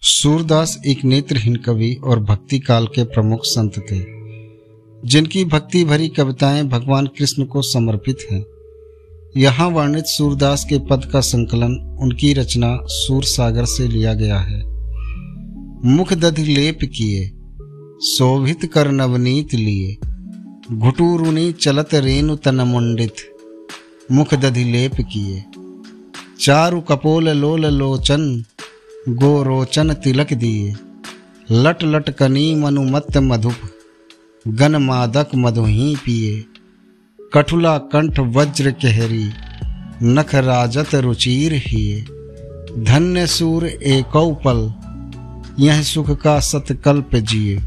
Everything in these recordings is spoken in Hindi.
सूरदास एक नेत्रहीन कवि और भक्ति काल के प्रमुख संत थे, जिनकी भक्ति भरी कविताएं भगवान कृष्ण को समर्पित हैं। यहाँ वर्णित सूरदास के पद का संकलन उनकी रचना सूर सागर से लिया गया है। मुख दधि लेप किए, शोभित कर नवनीत लिए, घुटुरुनी चलत रेणु तन मुंडित, मुख दधि लेप किए। चारु कपोल लोल लोचन, गोरोचन तिलक दिए, लट लट कनी मनुमत्त मधुप, गन मादक मधुही पिए। कठुला कंठ वज्र केहरी, नख राजत रुचिर हिए। धन्य सूर एकौ पल, यह सुख का सतकल्प जिए।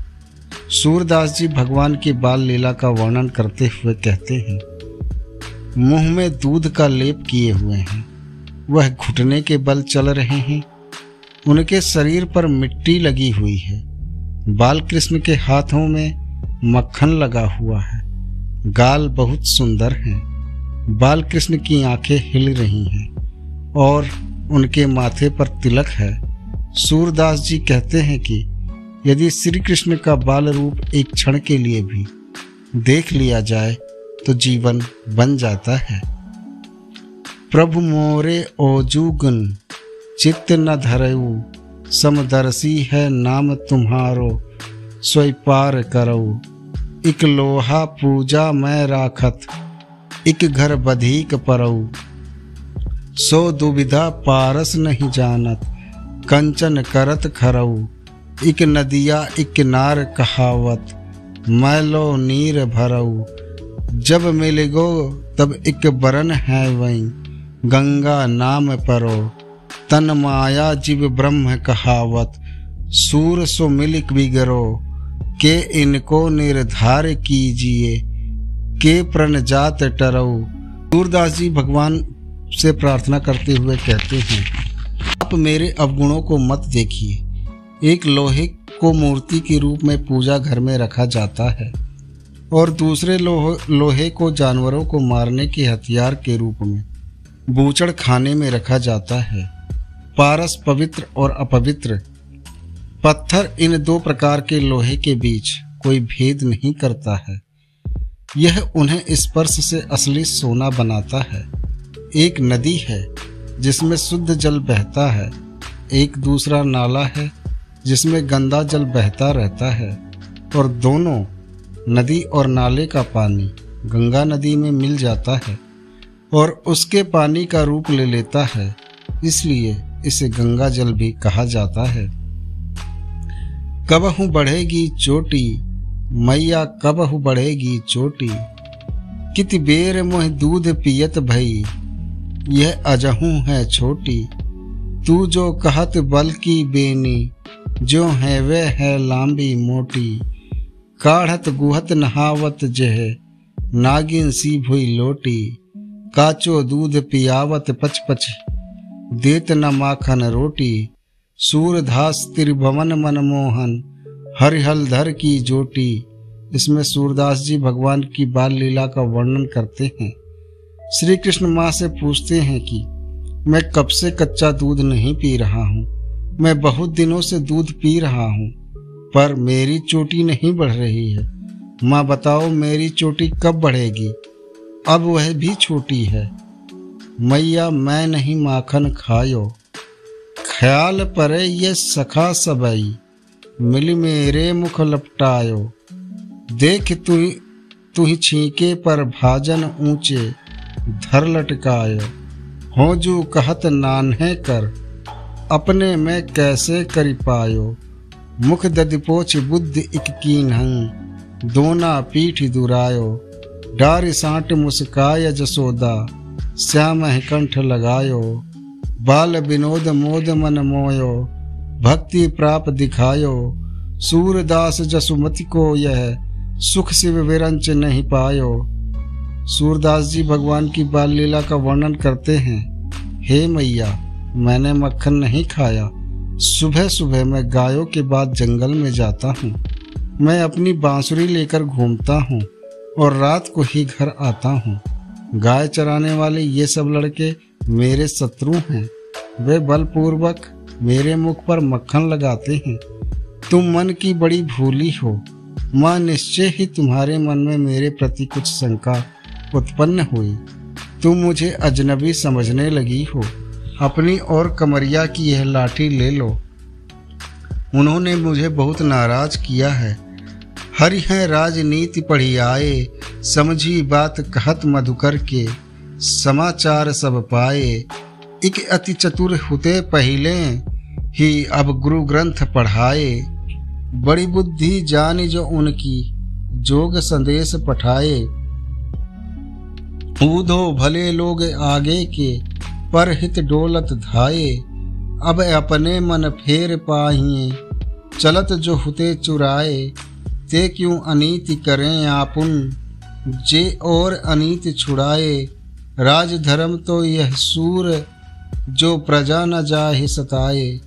सूरदास जी भगवान की बाल लीला का वर्णन करते हुए कहते हैं, मुंह में दूध का लेप किए हुए हैं, वह घुटने के बल चल रहे हैं। उनके शरीर पर मिट्टी लगी हुई है। बाल कृष्ण के हाथों में मक्खन लगा हुआ है। गाल बहुत सुंदर हैं। बाल कृष्ण की आंखें हिल रही हैं और उनके माथे पर तिलक है। सूरदास जी कहते हैं कि यदि श्री कृष्ण का बाल रूप एक क्षण के लिए भी देख लिया जाए तो जीवन बन जाता है। प्रभु मोरे ओजुगन, चित्त न धरऊ, समदर्शी है नाम तुम्हारो, सोई पार करऊ। इक लोहा पूजा मैं राखत, इक घर बधीक परऊ। सो दुविधा पारस नहीं जानत, कंचन करत खरऊ। इक नदिया इक नार कहावत, मैलो नीर भरऊ। जब मिलेगो तब इक बरन है वहीं, गंगा नाम परो। तन माया जीव ब्रह्म कहावत, सूर सो मिलिक बिगरो। के इनको निर्धार कीजिए, के प्रण जात टरऊ। सूरदास जी भगवान से प्रार्थना करते हुए कहते हैं, आप मेरे अवगुणों को मत देखिए। एक लोहे को मूर्ति के रूप में पूजा घर में रखा जाता है और दूसरे लोहे को जानवरों को मारने के हथियार के रूप में बूचड़ खाने में रखा जाता है। पारस पवित्र और अपवित्र, पत्थर इन दो प्रकार के लोहे के बीच कोई भेद नहीं करता है। यह उन्हें स्पर्श से असली सोना बनाता है। एक नदी है जिसमें शुद्ध जल बहता है, एक दूसरा नाला है जिसमें गंदा जल बहता रहता है, और दोनों नदी और नाले का पानी गंगा नदी में मिल जाता है और उसके पानी का रूप ले लेता है, इसलिए इसे गंगा जल भी कहा जाता है। कबहु बढ़ेगी चोटी, मैया कबहु बढ़ेगी चोटी। कित बेर मोह दूध पियत भई, यह अजहू है छोटी। तू जो कहत बल की बेनी, जो है वह है लांबी मोटी। काढ़त गुहत नहावत जह, नागिन सी भुई लोटी। काचो दूध पियावत पच पच, देत न माखन रोटी। सूरदास त्रिभुवन मनमोहन, हरिहलधर की जोटी। इसमें सूरदास जी भगवान की बाल लीला का वर्णन करते हैं। श्री कृष्ण माँ से पूछते हैं कि मैं कब से कच्चा दूध नहीं पी रहा हूँ, मैं बहुत दिनों से दूध पी रहा हूँ, पर मेरी चोटी नहीं बढ़ रही है। माँ बताओ मेरी चोटी कब बढ़ेगी, अब वह भी छोटी है। मैया मैं नहीं माखन खायो, ख्याल परे ये सखा सबई। मिल मेरे मुख लपटायो, देख तू ही छीके पर भाजन ऊंचे, धर लटकायो। हो जो कहत नान्हे कर, अपने में कैसे करी पायो। मुख ददिपोच बुद्ध इक कीन्हं, दोना पीठ दुरायो। डारी साँट मुस्काय जसोदा, श्याम कंठ लगायो। बाल विनोद मोद मन मोयो, भक्ति प्राप दिखायो। सूरदास जसुमति को यह, सुख शिव विरंच नहीं पायो। सूरदास जी भगवान की बाल लीला का वर्णन करते हैं, हे मैया मैंने मक्खन नहीं खाया। सुबह सुबह मैं गायों के बाद जंगल में जाता हूँ। मैं अपनी बांसुरी लेकर घूमता हूँ और रात को ही घर आता हूँ। गाय चराने वाले ये सब लड़के मेरे शत्रु हैं। वे बलपूर्वक मेरे मुख पर मक्खन लगाते हैं। तुम मन की बड़ी भूली हो। माँ, निश्चय ही तुम्हारे मन में मेरे प्रति कुछ शंका उत्पन्न हुई। तुम मुझे अजनबी समझने लगी हो। अपनी और कमरिया की यह लाठी ले लो। उन्होंने मुझे बहुत नाराज किया है। हरि हैं राजनीति पढ़ी आए, समझी बात कहत मधुकर के, समाचार सब पाए। एक अति चतुर हुते पहिले, ही अब गुरु ग्रंथ पढ़ाए। बड़ी बुद्धि जानी जो उनकी, जोग संदेश पठाए। ऊधो भले लोग आगे के, पर हित डोलत धाये। अब अपने मन फेर पाहिए, चलत जो हुते चुराए। ते क्यों अनीति करें आपुन, जे और अनीति छुड़ाए। राज धर्म तो यह सूर, जो प्रजा न जाहि सताए।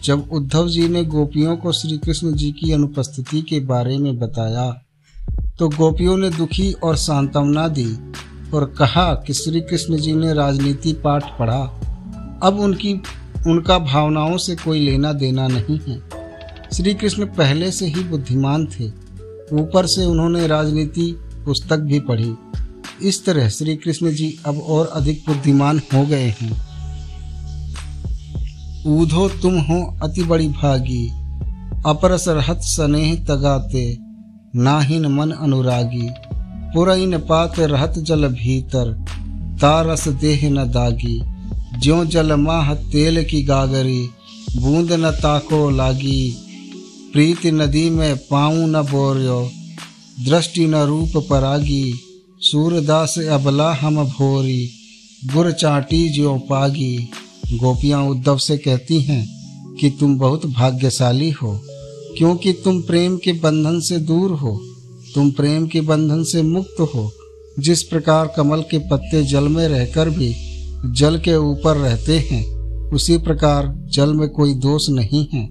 जब उद्धव जी ने गोपियों को श्री कृष्ण जी की अनुपस्थिति के बारे में बताया तो गोपियों ने दुखी और सांत्वना दी और कहा कि श्री कृष्ण जी ने राजनीति पाठ पढ़ा, अब उनका भावनाओं से कोई लेना देना नहीं है। श्री कृष्ण पहले से ही बुद्धिमान थे, ऊपर से उन्होंने राजनीति पुस्तक भी पढ़ी। इस तरह श्री कृष्ण जी अब और अधिक बुद्धिमान हो गए हैं। ऊधो तुम हो अति बड़ी भागी, अपरस रहत स्नेह तगाते। नाहिन मन अनुरागी, पुरइन पात रहत जल भीतर। तारस देह न दागी, ज्यों जल माह तेल की गागरी। बूंद न ताको लागी, प्रीति नदी में पाऊँ न बोर्यो। दृष्टि न रूप परागी, सूरदास अबला हम भोरी। गुर चाटी ज्यों पागी। गोपियाँ उद्धव से कहती हैं कि तुम बहुत भाग्यशाली हो, क्योंकि तुम प्रेम के बंधन से दूर हो, तुम प्रेम के बंधन से मुक्त हो। जिस प्रकार कमल के पत्ते जल में रहकर भी जल के ऊपर रहते हैं, उसी प्रकार जल में कोई दोष नहीं है।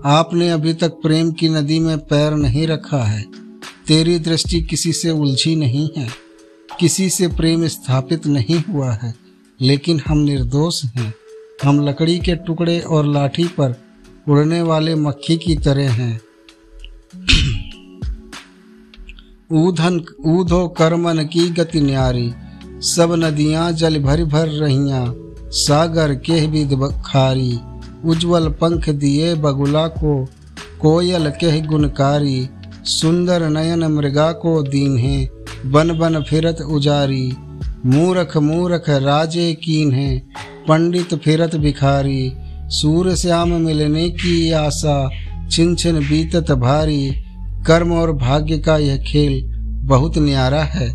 आपने अभी तक प्रेम की नदी में पैर नहीं रखा है। तेरी दृष्टि किसी से उलझी नहीं है, किसी से प्रेम स्थापित नहीं हुआ है। लेकिन हम निर्दोष हैं। हम लकड़ी के टुकड़े और लाठी पर उड़ने वाले मक्खी की तरह हैं। ऊधो कर्मन की गति न्यारी, सब नदियां जल भर भर रहियां। सागर के विद खारी, उज्जवल पंख दिए बगुला को। कोयल के गुणकारी, सुंदर नयन मृगा को दीन है। बन बन फिरत उजारी, मूरख मूरख राजे कीन है। पंडित फिरत भिखारी, सूर श्याम मिलने की आशा। छिन छिन बीतत भारी, कर्म और भाग्य का यह खेल बहुत न्यारा है।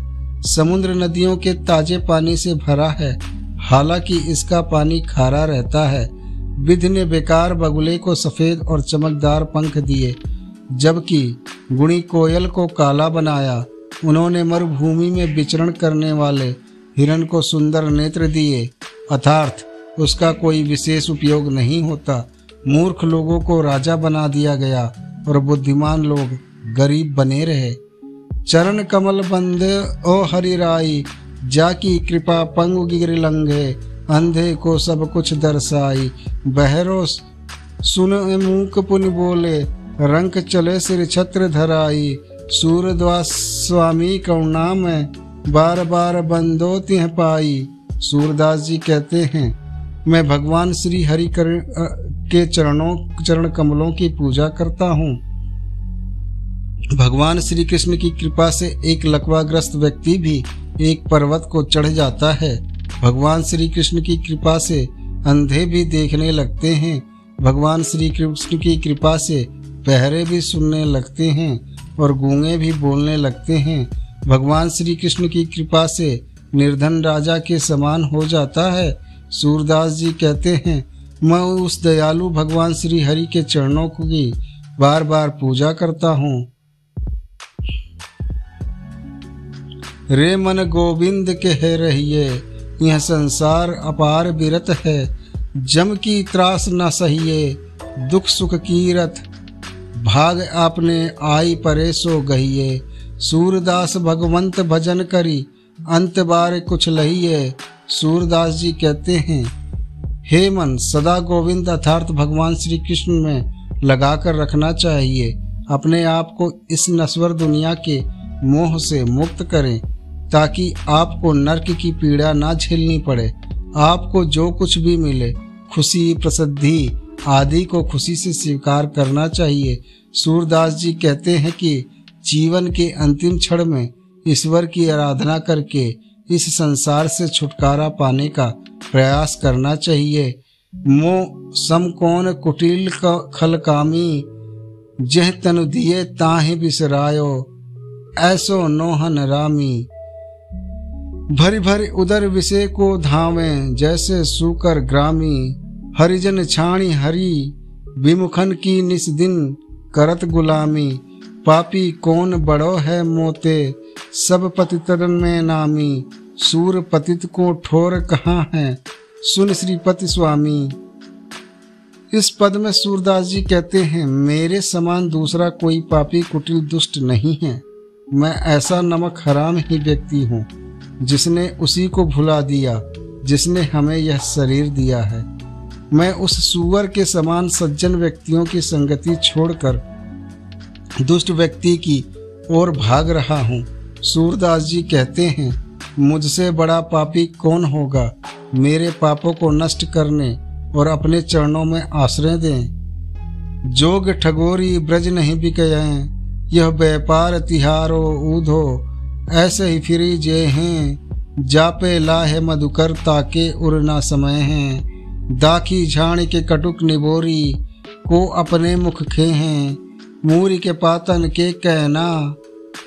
समुद्र नदियों के ताजे पानी से भरा है, हालांकि इसका पानी खारा रहता है। विधि ने बेकार बगुले को सफेद और चमकदार पंख दिए, जबकि गुणी कोयल को काला बनाया। उन्होंने मरुभूमि में विचरण करने वाले हिरण को सुंदर नेत्र दिए, अर्थात उसका कोई विशेष उपयोग नहीं होता। मूर्ख लोगों को राजा बना दिया गया और बुद्धिमान लोग गरीब बने रहे। चरण कमल बंद ओ हरि राई, जाकी कृपा पंगु गिर लंघे। अंधे को सब कुछ दर्शाई, बहरो सुन मूक पुनि बोले। रंक चले सिर छत्र धराई, सूरदास स्वामी करुणा में। बार बार बंदो तिह पाई। सूरदास जी कहते हैं, मैं भगवान श्री हरि के चरण कमलों की पूजा करता हूँ। भगवान श्री कृष्ण की कृपा से एक लकवाग्रस्त व्यक्ति भी एक पर्वत को चढ़ जाता है। भगवान श्री कृष्ण की कृपा से अंधे भी देखने लगते हैं। भगवान श्री कृष्ण की कृपा से बहरे भी सुनने लगते हैं और गूंगे भी बोलने लगते हैं। भगवान श्री कृष्ण की कृपा से निर्धन राजा के समान हो जाता है। सूरदास जी कहते हैं, मैं उस दयालु भगवान श्री हरि के चरणों की बार बार पूजा करता हूँ। रे मन गोविंद के है रहिए, यह संसार अपार बिरत है। जम की त्रास न सहिए, दुख सुख की रथ। भाग आपने आई परे सो गहिए। सूरदास भगवंत भजन करी, अंत बार कुछ लहिए। सूरदास जी कहते हैं, हे मन, सदा गोविंद अर्थात भगवान श्री कृष्ण में लगाकर रखना चाहिए। अपने आप को इस नश्वर दुनिया के मोह से मुक्त करें ताकि आपको नरक की पीड़ा ना झेलनी पड़े। आपको जो कुछ भी मिले, खुशी, प्रसिद्धि आदि को खुशी से स्वीकार करना चाहिए। सूरदास जी कहते हैं कि जीवन के अंतिम क्षण में ईश्वर की आराधना करके इस संसार से छुटकारा पाने का प्रयास करना चाहिए। मोह समकोण कुटिल खलकामी, जह तनु दिए ताहि बिसरायो, ऐसो नोहन रामी। भरी भरी उदर विषय को धावें, जैसे सूकर ग्रामी। हरिजन छाणी हरि, विमुखन की निस दिन करत गुलामी। पापी कौन बड़ो है मोते, सब पतितन में नामी। सूर पतित को ठोर कहाँ है, सुन श्रीपति स्वामी। इस पद में सूरदास जी कहते हैं, मेरे समान दूसरा कोई पापी कुटिल दुष्ट नहीं है। मैं ऐसा नमक हराम ही व्यक्ति हूँ जिसने उसी को भुला दिया जिसने हमें यह शरीर दिया है। मैं उस सूअर के समान सज्जन व्यक्तियों की संगति छोड़कर दुष्ट व्यक्ति की ओर भाग रहा हूँ। सूरदास जी कहते हैं, मुझसे बड़ा पापी कौन होगा। मेरे पापों को नष्ट करने और अपने चरणों में आश्रय दें। जोग ठगोरी ब्रज नहीं बिकयें, यह व्यापार तिहारो ऊधो। ऐसे ही फिरी जे हैं, जापे लाहे मधुकर ताके उड़ना समय हैं। दाखी झाण के कटुक निबोरी, को अपने मुख खे हैं। मूरी के पातन के कहना,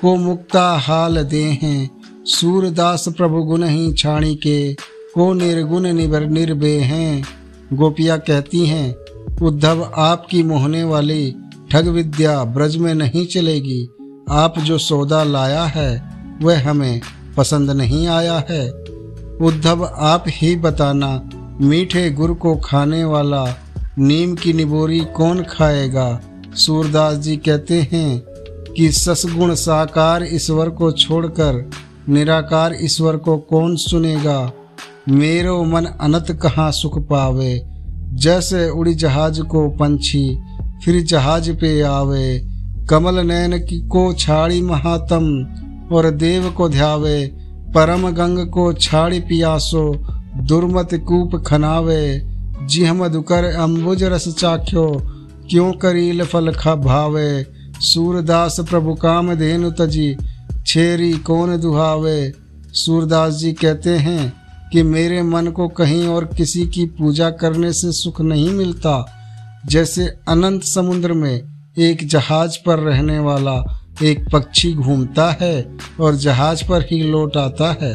को मुक्ता हाल दे हैं। सूरदास प्रभु गुण ही छाणी के, को निर्गुण निर्बे हैं। गोपियाँ कहती हैं, उद्धव आपकी मोहने वाली ठग विद्या ब्रज में नहीं चलेगी। आप जो सौदा लाया है वह हमें पसंद नहीं आया है। उद्धव आप ही बताना, मीठे गुड़ को खाने वाला नीम की निबोरी कौन खाएगा। सूरदास जी कहते हैं कि ससगुण साकार ईश्वर को छोड़कर निराकार ईश्वर को कौन सुनेगा। मेरो मन अनंत कहाँ सुख पावे, जैसे उड़ी जहाज को पंछी फिर जहाज पे आवे। कमल नयन की को छाड़ी महातम, और देव को ध्यावे। परम गंग को छाड़ी पियासो, दुर्मत कूप खनावे। जिह मधुकर अम्बुज रस चाख्यो, क्यों करील फल खा भावे। सूरदास प्रभु काम धेनु तजी, छेरी कौन दुहावे। सूरदास जी कहते हैं कि मेरे मन को कहीं और किसी की पूजा करने से सुख नहीं मिलता। जैसे अनंत समुद्र में एक जहाज पर रहने वाला एक पक्षी घूमता है और जहाज पर ही लौट आता है।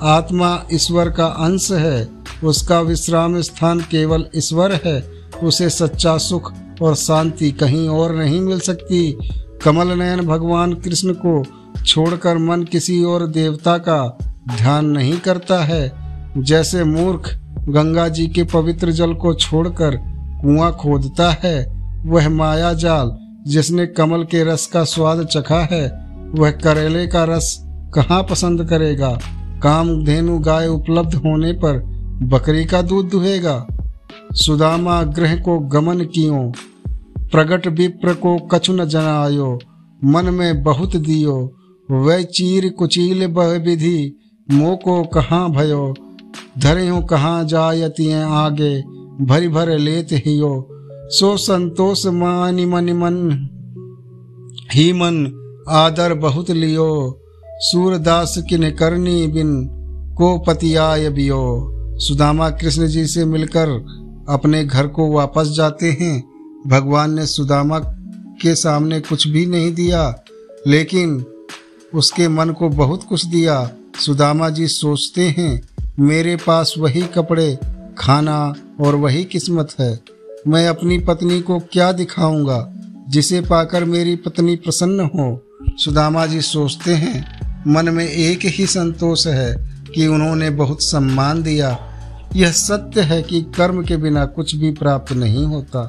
आत्मा ईश्वर का अंश है, उसका विश्राम स्थान केवल ईश्वर है। उसे सच्चा सुख और शांति कहीं और नहीं मिल सकती। कमल नयन भगवान कृष्ण को छोड़कर मन किसी और देवता का ध्यान नहीं करता है। जैसे मूर्ख गंगा जी के पवित्र जल को छोड़कर कुआं खोदता है, वह माया जाल जिसने कमल के रस का स्वाद चखा है वह करेले का रस कहाँ पसंद करेगा। कामधेनु गाय उपलब्ध होने पर बकरी का दूध दुहेगा। सुदामा गृह को गमन कियो, प्रगट विप्र को कछु न जनायो। मन में बहुत दियो, वह चीर कुचील बह विधि, मोह को कहाँ भयो। धरे कहाँ जायतिए आगे, भरी भर लेत हियो। सो संतोष मानि मन मन ही मन, आदर बहुत लियो। सूरदास किन करनी बिन, को पतियाय बियो। सुदामा कृष्ण जी से मिलकर अपने घर को वापस जाते हैं। भगवान ने सुदामा के सामने कुछ भी नहीं दिया, लेकिन उसके मन को बहुत कुछ दिया। सुदामा जी सोचते हैं, मेरे पास वही कपड़े, खाना और वही किस्मत है। मैं अपनी पत्नी को क्या दिखाऊंगा जिसे पाकर मेरी पत्नी प्रसन्न हो। सुदामा जी सोचते हैं, मन में एक ही संतोष है कि उन्होंने बहुत सम्मान दिया। यह सत्य है कि कर्म के बिना कुछ भी प्राप्त नहीं होता।